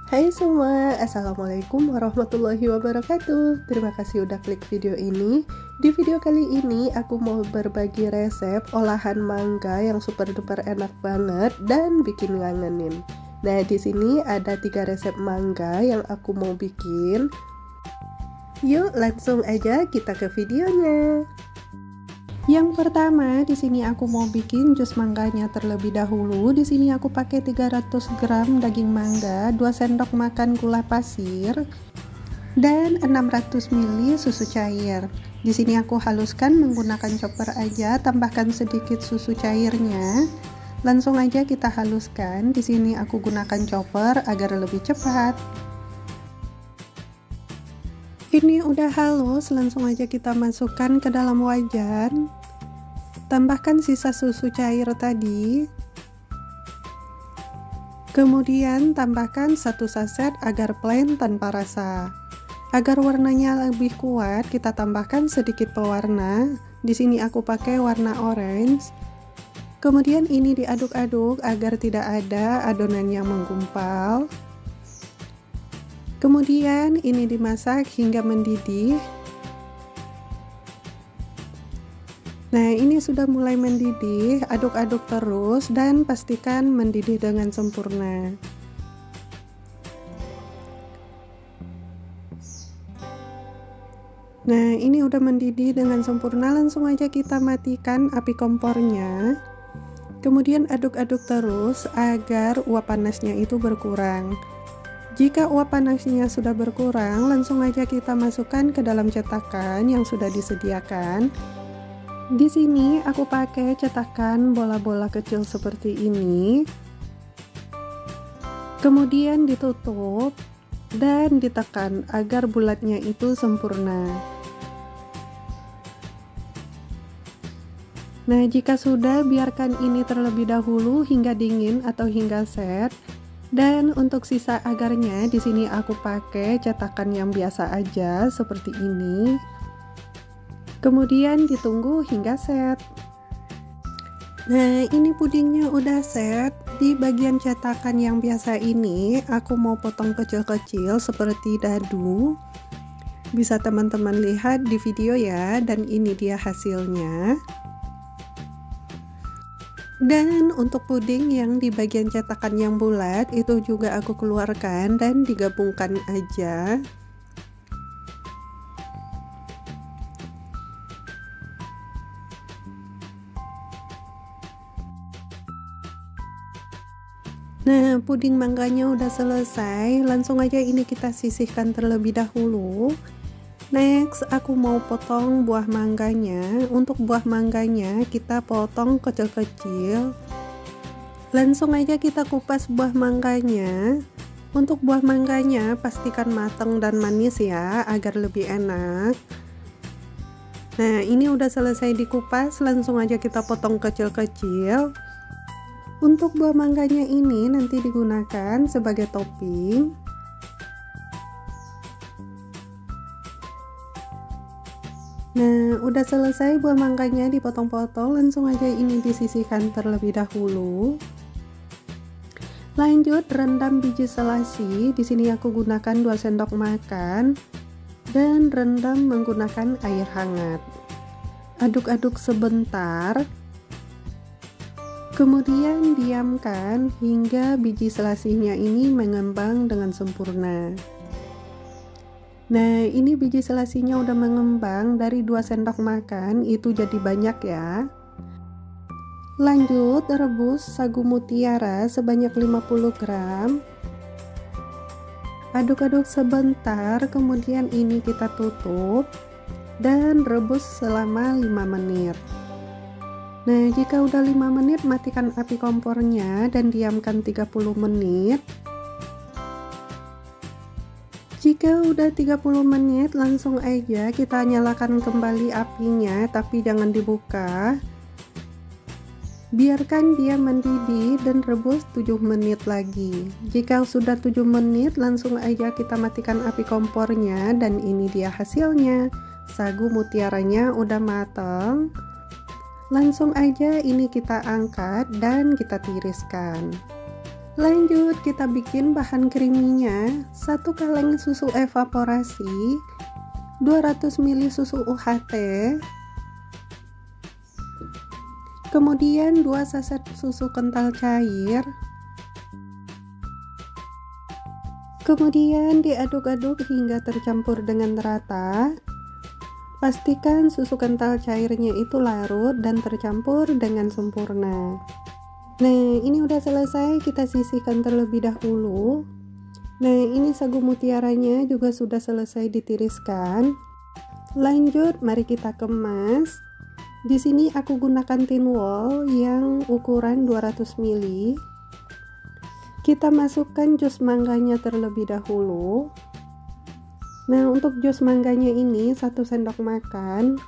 Hai semua, Assalamualaikum warahmatullahi wabarakatuh. Terima kasih udah klik video ini. Di video kali ini aku mau berbagi resep olahan mangga yang super duper enak banget dan bikin ngangenin. Nah, di sini ada 3 resep mangga yang aku mau bikin. Yuk, langsung aja kita ke videonya. Yang pertama, di sini aku mau bikin jus mangganya terlebih dahulu. Di sini aku pakai 300 gram daging mangga, 2 sendok makan gula pasir, dan 600 ml susu cair. Di sini aku haluskan menggunakan chopper aja, tambahkan sedikit susu cairnya. Langsung aja kita haluskan. Di sini aku gunakan chopper agar lebih cepat. Ini udah halus, langsung aja kita masukkan ke dalam wajan. Tambahkan sisa susu cair tadi. Kemudian tambahkan 1 saset agar plain tanpa rasa. Agar warnanya lebih kuat, kita tambahkan sedikit pewarna. Di sini aku pakai warna orange. Kemudian ini diaduk-aduk agar tidak ada adonan yang menggumpal. Kemudian ini dimasak hingga mendidih. Nah, ini sudah mulai mendidih, aduk-aduk terus dan pastikan mendidih dengan sempurna. Nah, ini udah mendidih dengan sempurna, langsung aja kita matikan api kompornya. Kemudian aduk-aduk terus agar uap panasnya itu berkurang. Jika uap panasnya sudah berkurang, langsung aja kita masukkan ke dalam cetakan yang sudah disediakan. Di sini aku pakai cetakan bola-bola kecil seperti ini. Kemudian ditutup dan ditekan agar bulatnya itu sempurna. Nah, jika sudah, biarkan ini terlebih dahulu hingga dingin atau hingga set. Dan untuk sisa agarnya, di sini aku pakai cetakan yang biasa aja seperti ini. Kemudian ditunggu hingga set. Nah, ini pudingnya udah set. Di bagian cetakan yang biasa ini aku mau potong kecil-kecil seperti dadu. Bisa teman-teman lihat di video ya, dan ini dia hasilnya. Dan untuk puding yang di bagian cetakan yang bulat itu juga aku keluarkan dan digabungkan aja. Nah, puding mangganya udah selesai, langsung aja ini kita sisihkan terlebih dahulu. Next, aku mau potong buah mangganya. Untuk buah mangganya kita potong kecil-kecil. Langsung aja kita kupas buah mangganya. Untuk buah mangganya pastikan matang dan manis ya, agar lebih enak. Nah, ini udah selesai dikupas, langsung aja kita potong kecil-kecil. Untuk buah mangganya ini nanti digunakan sebagai topping. Nah, udah selesai buah mangganya dipotong-potong, langsung aja ini disisihkan terlebih dahulu. Lanjut rendam biji selasi. Di sini aku gunakan 2 sendok makan dan rendam menggunakan air hangat. Aduk-aduk sebentar. Kemudian diamkan hingga biji selasinya ini mengembang dengan sempurna. Nah, ini biji selasinya udah mengembang, dari 2 sendok makan itu jadi banyak ya. Lanjut rebus sagu mutiara sebanyak 50 gram. Aduk-aduk sebentar, kemudian ini kita tutup dan rebus selama 5 menit. Nah, jika udah 5 menit, matikan api kompornya dan diamkan 30 menit. Jika udah 30 menit, langsung aja kita nyalakan kembali apinya, tapi jangan dibuka. Biarkan dia mendidih dan rebus 7 menit lagi. Jika sudah 7 menit, langsung aja kita matikan api kompornya, dan ini dia hasilnya. Sagu mutiaranya udah matang. Langsung aja ini kita angkat dan kita tiriskan. Lanjut kita bikin bahan creaminya. 1 kaleng susu evaporasi, 200 ml susu UHT, kemudian 2 saset susu kental cair, kemudian diaduk-aduk hingga tercampur dengan rata. Pastikan susu kental cairnya itu larut dan tercampur dengan sempurna. Nah, ini udah selesai, kita sisihkan terlebih dahulu. Nah, ini sagu mutiaranya juga sudah selesai ditiriskan. Lanjut, mari kita kemas. Di sini aku gunakan tin wall yang ukuran 200 ml. Kita masukkan jus mangganya terlebih dahulu. Nah, untuk jus mangganya ini 1 sendok makan.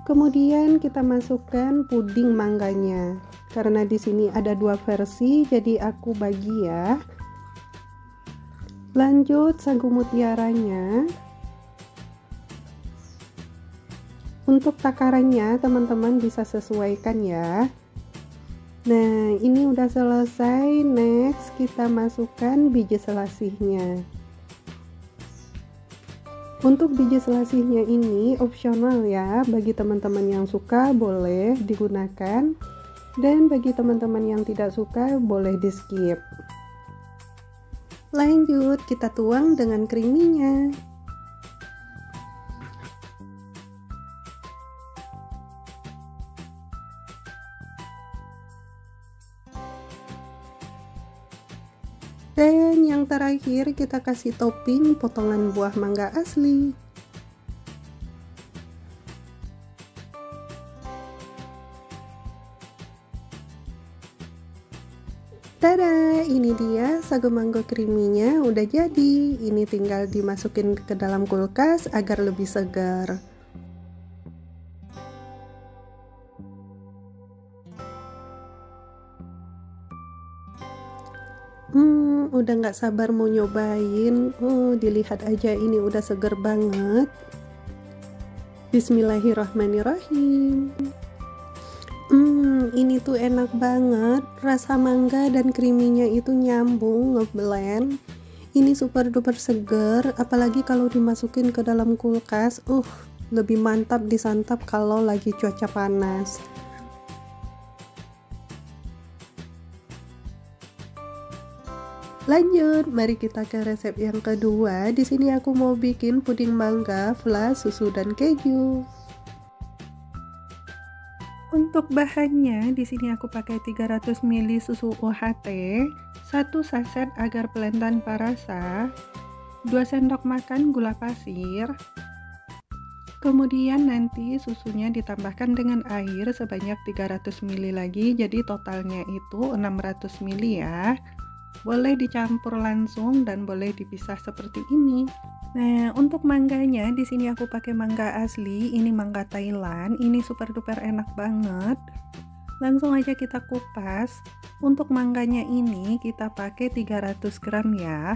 Kemudian kita masukkan puding mangganya. Karena di sini ada 2 versi, jadi aku bagi ya. Lanjut sagu mutiaranya. Untuk takarannya teman-teman bisa sesuaikan ya. Nah, ini udah selesai. Next kita masukkan biji selasihnya. Untuk biji selasihnya ini opsional ya, bagi teman-teman yang suka boleh digunakan, dan bagi teman-teman yang tidak suka boleh di skip. Lanjut kita tuang dengan creaminya. Dan yang terakhir kita kasih topping potongan buah mangga asli. Tada, ini dia sagu mango creaminya udah jadi. Ini tinggal dimasukin ke dalam kulkas agar lebih segar. Udah nggak sabar mau nyobain. Dilihat aja, ini udah seger banget. Bismillahirrahmanirrahim. Ini tuh enak banget. Rasa mangga dan creaminya itu nyambung, ngeblend. Ini super duper seger, apalagi kalau dimasukin ke dalam kulkas. Lebih mantap disantap kalau lagi cuaca panas. Lanjut, mari kita ke resep yang kedua. Di sini aku mau bikin puding mangga, flan, susu dan keju. Untuk bahannya, di sini aku pakai 300 ml susu UHT, 1 saset agar blend tanpa rasa, 2 sendok makan gula pasir. Kemudian nanti susunya ditambahkan dengan air sebanyak 300 ml lagi, jadi totalnya itu 600 ml ya. Boleh dicampur langsung dan boleh dipisah seperti ini. Nah, untuk mangganya di sini aku pakai mangga asli, ini mangga Thailand, ini super duper enak banget. Langsung aja kita kupas. Untuk mangganya ini kita pakai 300 gram ya.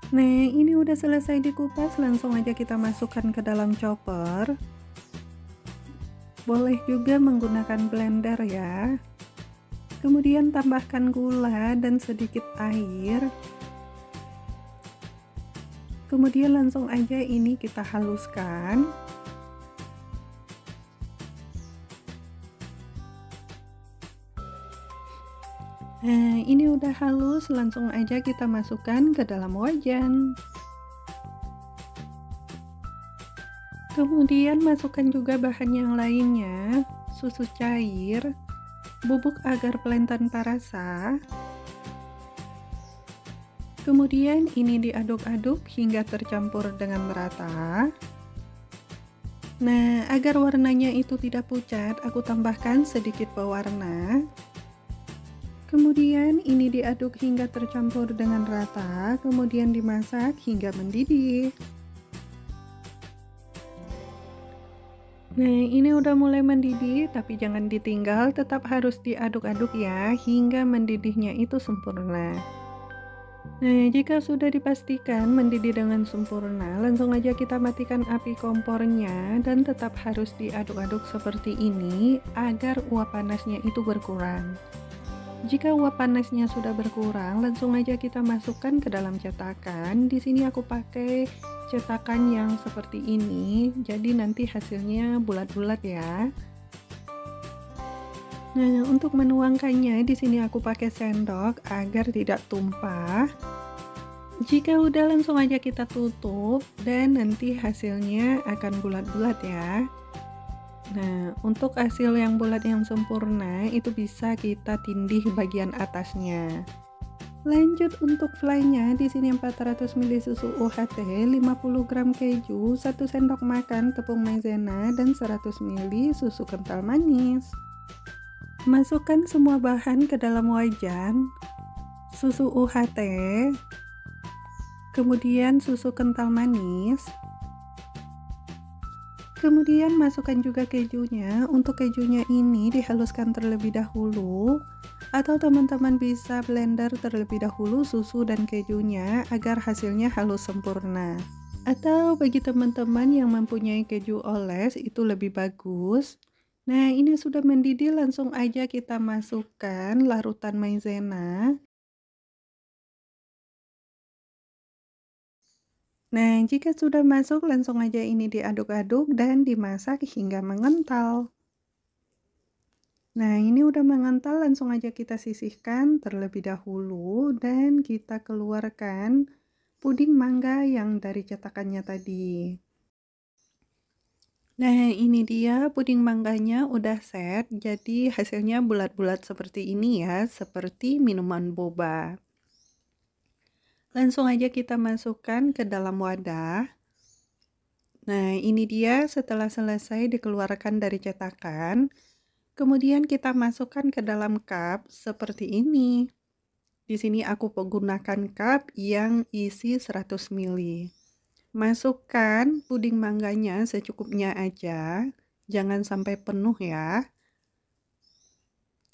Nah, ini udah selesai dikupas, langsung aja kita masukkan ke dalam chopper. Boleh juga menggunakan blender ya. Kemudian tambahkan gula dan sedikit air. Kemudian langsung aja ini kita haluskan. Nah, ini udah halus, langsung aja kita masukkan ke dalam wajan. Kemudian masukkan juga bahan yang lainnya, susu cair, bubuk agar blend tanpa rasa. Kemudian ini diaduk-aduk hingga tercampur dengan merata. Nah, agar warnanya itu tidak pucat, aku tambahkan sedikit pewarna. Kemudian ini diaduk hingga tercampur dengan rata, kemudian dimasak hingga mendidih. Nah, ini udah mulai mendidih, tapi jangan ditinggal, tetap harus diaduk-aduk ya, hingga mendidihnya itu sempurna. Nah, jika sudah dipastikan mendidih dengan sempurna, langsung aja kita matikan api kompornya dan tetap harus diaduk-aduk seperti ini agar uap panasnya itu berkurang. Jika uap panasnya sudah berkurang, langsung aja kita masukkan ke dalam cetakan. Di sini aku pakai cetakan yang seperti ini, jadi nanti hasilnya bulat-bulat ya. Nah, untuk menuangkannya di sini aku pakai sendok agar tidak tumpah. Jika udah, langsung aja kita tutup dan nanti hasilnya akan bulat-bulat ya. Nah, untuk hasil yang bulat yang sempurna itu bisa kita tindih bagian atasnya. Lanjut untuk fly-nya, di sini 400 ml susu UHT, 50 gram keju, 1 sendok makan tepung maizena, dan 100 ml susu kental manis. Masukkan semua bahan ke dalam wajan, susu UHT, kemudian susu kental manis. Kemudian masukkan juga kejunya. Untuk kejunya ini dihaluskan terlebih dahulu, atau teman-teman bisa blender terlebih dahulu susu dan kejunya agar hasilnya halus sempurna. Atau bagi teman-teman yang mempunyai keju oles itu lebih bagus. Nah, ini sudah mendidih, langsung aja kita masukkan larutan maizena. Nah, jika sudah masuk, langsung aja ini diaduk-aduk dan dimasak hingga mengental. Nah, ini udah mengental, langsung aja kita sisihkan terlebih dahulu dan kita keluarkan puding mangga yang dari cetakannya tadi. Nah, ini dia puding mangganya udah set, jadi hasilnya bulat-bulat seperti ini ya, seperti minuman boba. Langsung aja kita masukkan ke dalam wadah. Nah, ini dia setelah selesai dikeluarkan dari cetakan. Kemudian kita masukkan ke dalam cup seperti ini. Di sini aku menggunakan cup yang isi 100 ml. Masukkan puding mangganya secukupnya aja, jangan sampai penuh ya.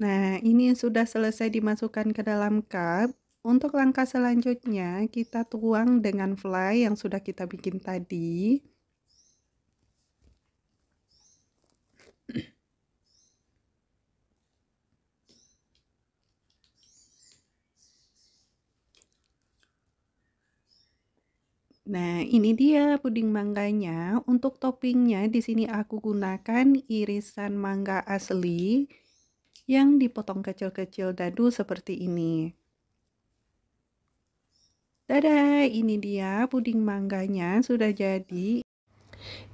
Nah, ini sudah selesai dimasukkan ke dalam cup. Untuk langkah selanjutnya, kita tuang dengan fly yang sudah kita bikin tadi. Nah, ini dia puding mangganya. Untuk toppingnya di sini aku gunakan irisan mangga asli yang dipotong kecil-kecil dadu seperti ini. Dadah, ini dia puding mangganya sudah jadi.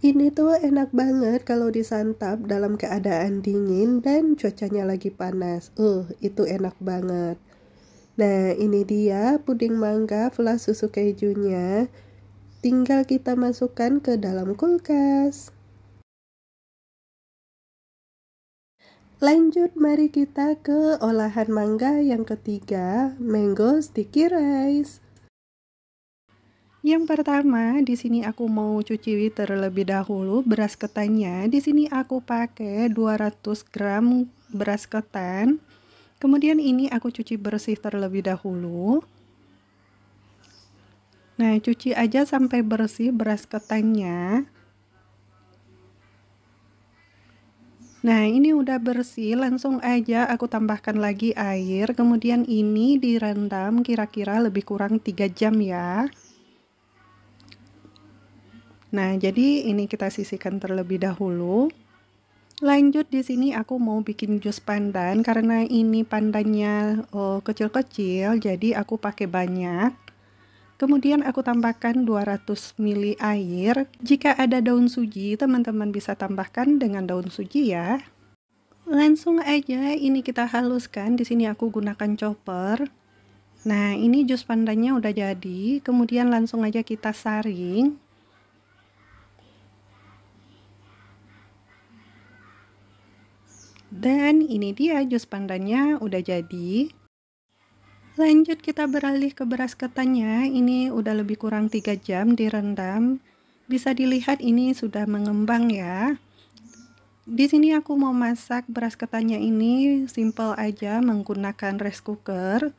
Ini tuh enak banget kalau disantap dalam keadaan dingin dan cuacanya lagi panas. Itu enak banget. Nah, ini dia puding mangga plus susu kejunya. Tinggal kita masukkan ke dalam kulkas. Lanjut, mari kita ke olahan mangga yang ketiga, mango sticky rice. Yang pertama, di sini aku mau cuci terlebih dahulu beras ketannya. Di sini aku pakai 200 gram beras ketan. Kemudian ini aku cuci bersih terlebih dahulu. Nah, cuci aja sampai bersih beras ketannya. Nah, ini udah bersih, langsung aja aku tambahkan lagi air. Kemudian ini direndam kira-kira lebih kurang 3 jam ya. Nah, jadi ini kita sisihkan terlebih dahulu. Lanjut, di sini aku mau bikin jus pandan karena ini pandannya kecil-kecil, jadi aku pakai banyak. Kemudian aku tambahkan 200 ml air. Jika ada daun suji, teman-teman bisa tambahkan dengan daun suji ya. Langsung aja ini kita haluskan. Di sini aku gunakan chopper. Nah, ini jus pandannya udah jadi. Kemudian langsung aja kita saring. Dan ini dia jus pandannya udah jadi. Lanjut kita beralih ke beras ketannya. Ini udah lebih kurang 3 jam direndam. Bisa dilihat ini sudah mengembang ya. Di sini aku mau masak beras ketannya ini simple aja menggunakan rice cooker.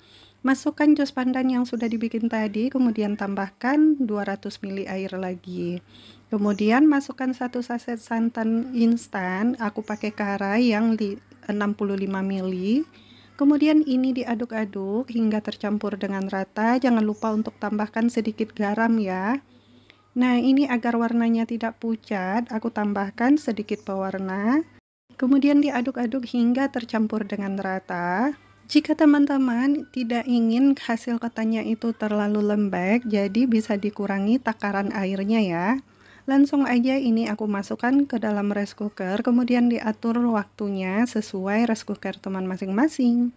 Masukkan jus pandan yang sudah dibikin tadi, kemudian tambahkan 200 ml air lagi. Kemudian masukkan 1 saset santan instan, aku pakai Kara yang 65 ml. Kemudian ini diaduk-aduk hingga tercampur dengan rata. Jangan lupa untuk tambahkan sedikit garam ya. Nah, ini agar warnanya tidak pucat, aku tambahkan sedikit pewarna. Kemudian diaduk-aduk hingga tercampur dengan rata. Jika teman-teman tidak ingin hasil ketannya itu terlalu lembek, jadi bisa dikurangi takaran airnya ya. Langsung aja ini aku masukkan ke dalam rice cooker, kemudian diatur waktunya sesuai rice cooker teman masing-masing.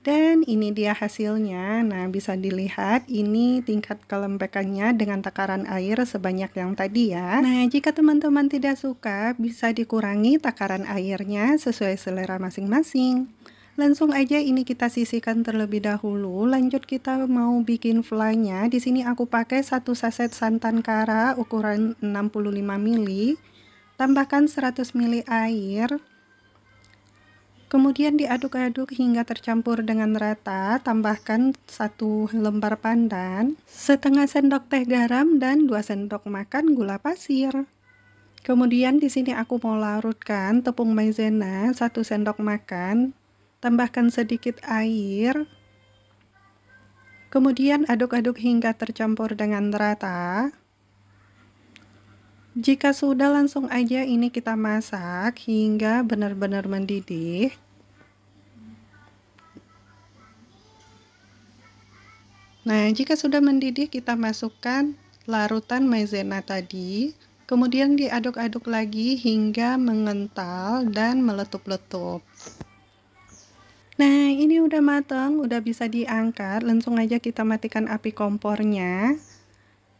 Dan ini dia hasilnya. Nah, bisa dilihat ini tingkat kelembekannya dengan takaran air sebanyak yang tadi ya. Nah, jika teman-teman tidak suka, bisa dikurangi takaran airnya sesuai selera masing-masing. Langsung aja ini kita sisihkan terlebih dahulu. Lanjut kita mau bikin fly-nya. Di sini aku pakai 1 saset santan kara ukuran 65 ml. Tambahkan 100 ml air. Kemudian diaduk-aduk hingga tercampur dengan rata. Tambahkan 1 lembar pandan, setengah sendok teh garam dan 2 sendok makan gula pasir. Kemudian di sini aku mau larutkan tepung maizena 1 sendok makan. Tambahkan sedikit air. Kemudian aduk-aduk hingga tercampur dengan rata. Jika sudah, langsung aja ini kita masak hingga benar-benar mendidih. Nah, jika sudah mendidih, kita masukkan larutan maizena tadi. Kemudian diaduk-aduk lagi hingga mengental dan meletup-letup. Nah, ini udah matang, udah bisa diangkat. Langsung aja kita matikan api kompornya.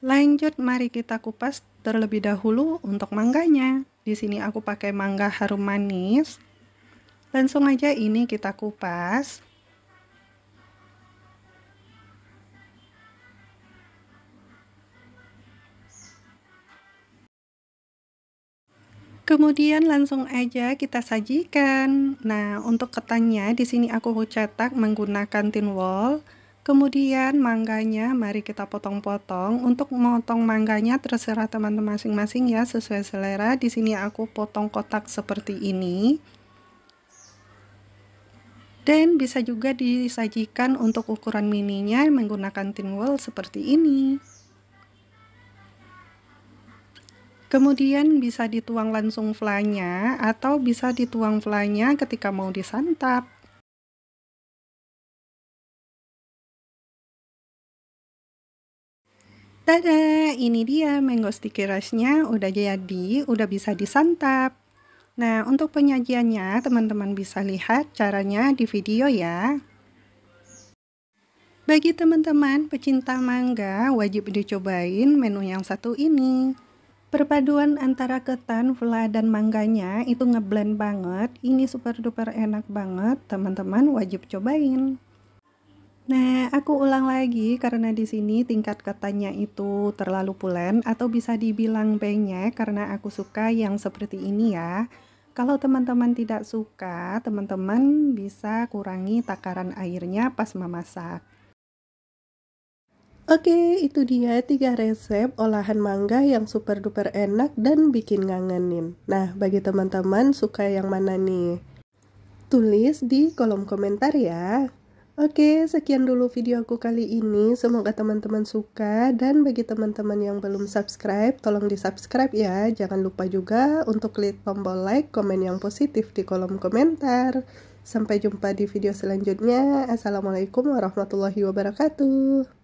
Lanjut, mari kita kupas terlebih dahulu untuk mangganya. Di sini aku pakai mangga harum manis. Langsung aja ini kita kupas. Kemudian langsung aja kita sajikan. Nah, untuk ketannya di sini aku cetak menggunakan tin wall. Kemudian mangganya mari kita potong-potong. Untuk memotong mangganya terserah teman-teman masing-masing ya, sesuai selera. Di sini aku potong kotak seperti ini. Dan bisa juga disajikan untuk ukuran mininya menggunakan tin wall seperti ini. Kemudian bisa dituang langsung fly-nya atau bisa dituang fly-nya ketika mau disantap. Tada, ini dia mango sticky rice-nya udah jadi, udah bisa disantap. Nah, untuk penyajiannya teman-teman bisa lihat caranya di video ya. Bagi teman-teman pecinta mangga, wajib dicobain menu yang satu ini. Perpaduan antara ketan, fla, dan mangganya itu ngeblend banget. Ini super duper enak banget, teman-teman wajib cobain. Nah, aku ulang lagi karena di sini tingkat ketannya itu terlalu pulen atau bisa dibilang banyak karena aku suka yang seperti ini ya. Kalau teman-teman tidak suka, teman-teman bisa kurangi takaran airnya pas memasak. Oke, itu dia 3 resep olahan mangga yang super duper enak dan bikin ngangenin. Nah, bagi teman-teman suka yang mana nih? Tulis di kolom komentar ya. Oke, sekian dulu video aku kali ini. Semoga teman-teman suka, dan bagi teman-teman yang belum subscribe, tolong di subscribe ya. Jangan lupa juga untuk klik tombol like, komen yang positif di kolom komentar. Sampai jumpa di video selanjutnya. Assalamualaikum warahmatullahi wabarakatuh.